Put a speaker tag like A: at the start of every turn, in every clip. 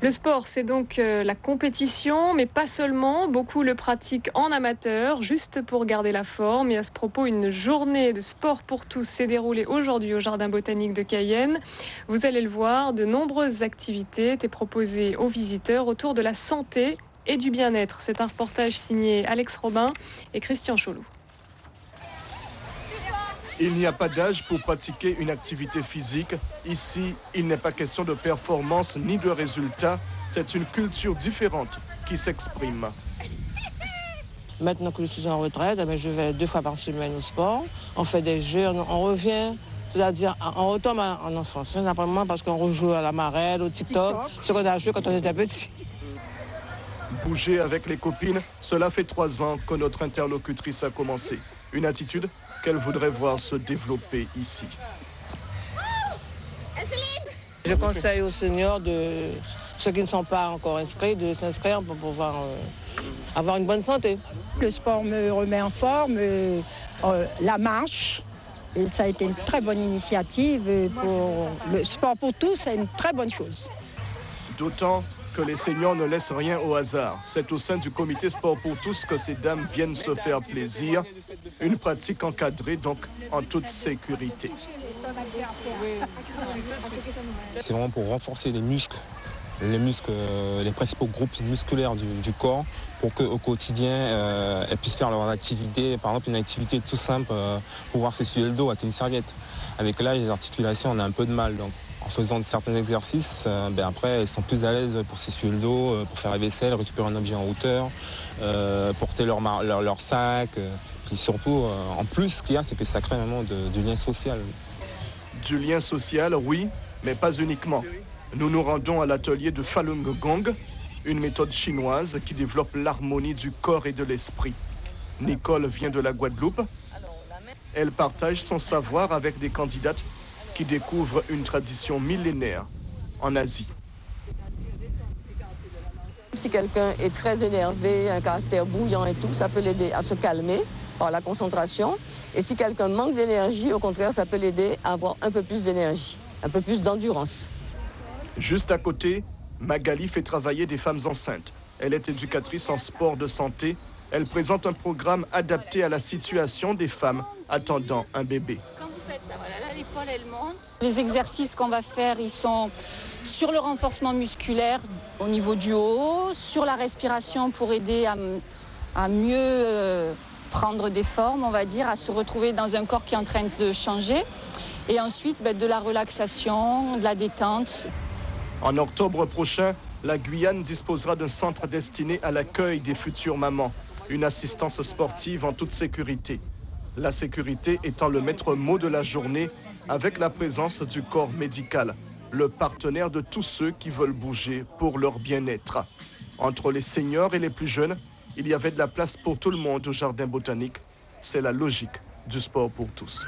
A: Le sport, c'est donc la compétition, mais pas seulement. Beaucoup le pratiquent en amateur, juste pour garder la forme. Et à ce propos, une journée de sport pour tous s'est déroulée aujourd'hui au Jardin botanique de Cayenne. Vous allez le voir, de nombreuses activités étaient proposées aux visiteurs autour de la santé et du bien-être. C'est un reportage signé Alex Robin et Christian Cholou.
B: Il n'y a pas d'âge pour pratiquer une activité physique. Ici, il n'est pas question de performance ni de résultats. C'est une culture différente qui s'exprime.
C: Maintenant que je suis en retraite, je vais 2 fois par semaine au sport. On fait des jeux, on revient, c'est-à-dire on retombe en enfance. Simplement parce qu'on rejoue à la marelle, au TikTok, ce qu'on a joué quand on était petit.
B: Bouger avec les copines, cela fait 3 ans que notre interlocutrice a commencé. Une attitude qu'elle voudrait voir se développer ici.
C: Je conseille aux seniors, ceux qui ne sont pas encore inscrits, de s'inscrire pour pouvoir avoir une bonne santé.
D: Le sport me remet en forme, la marche, et ça a été une très bonne initiative. Pour le sport pour tous, c'est une très bonne chose.
B: D'autant que les seniors ne laissent rien au hasard. C'est au sein du comité sport pour tous que ces dames viennent se faire plaisir. Une pratique encadrée, donc en toute sécurité.
E: C'est vraiment pour renforcer les muscles, les principaux groupes musculaires du corps, pour qu'au quotidien, elles puissent faire leur activité. Par exemple, une activité tout simple, pouvoir s'essuyer le dos avec une serviette. Avec l'âge, les articulations, on a un peu de mal. Donc, en faisant certains exercices, après, elles sont plus à l'aise pour s'essuyer le dos, pour faire la vaisselle, récupérer un objet en hauteur, porter leur sac. Puis surtout, en plus, ce qu'il y a, c'est que ça crée vraiment du lien social.
B: Du lien social, oui, mais pas uniquement. Nous nous rendons à l'atelier de Falun Gong, une méthode chinoise qui développe l'harmonie du corps et de l'esprit. Nicole vient de la Guadeloupe. Elle partage son savoir avec des candidates qui découvrent une tradition millénaire en Asie.
C: Si quelqu'un est très énervé, un caractère bouillant et tout, ça peut l'aider à se calmer par la concentration. Et si quelqu'un manque d'énergie, au contraire, ça peut l'aider à avoir un peu plus d'énergie, un peu plus d'endurance.
B: Juste à côté, Magali fait travailler des femmes enceintes. Elle est éducatrice en sport de santé. Elle présente un programme adapté à la situation des femmes attendant un bébé.
F: Quand vous faites ça, voilà, là l'épaule elle monte. Les exercices qu'on va faire, ils sont sur le renforcement musculaire au niveau du haut, sur la respiration pour aider à mieux prendre des formes, on va dire, à se retrouver dans un corps qui est en train de changer. Et ensuite, de la relaxation, de la détente.
B: En octobre prochain, la Guyane disposera d'un centre destiné à l'accueil des futures mamans. Une assistance sportive en toute sécurité. La sécurité étant le maître mot de la journée avec la présence du corps médical, le partenaire de tous ceux qui veulent bouger pour leur bien-être. Entre les seniors et les plus jeunes, il y avait de la place pour tout le monde au Jardin botanique. C'est la logique du sport pour tous.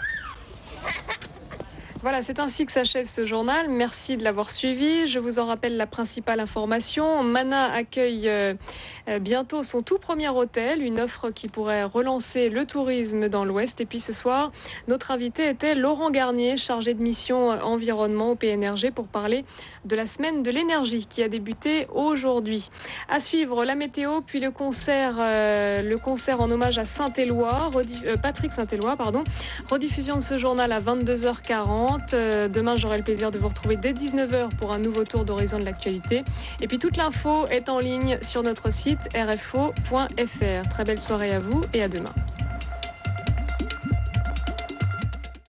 A: Voilà, c'est ainsi que s'achève ce journal. Merci de l'avoir suivi. Je vous en rappelle la principale information. Mana accueille bientôt son tout premier hôtel, une offre qui pourrait relancer le tourisme dans l'Ouest. Et puis ce soir, notre invité était Laurent Garnier, chargé de mission environnement au PNRG, pour parler de la semaine de l'énergie qui a débuté aujourd'hui. À suivre la météo, puis le concert en hommage à Saint-Éloi, Patrick Saint-Éloi, rediffusion de ce journal à 22h40. Demain, j'aurai le plaisir de vous retrouver dès 19h pour un nouveau tour d'horizon de l'actualité. Et puis toute l'info est en ligne sur notre site rfo.fr. Très belle soirée à vous et à demain.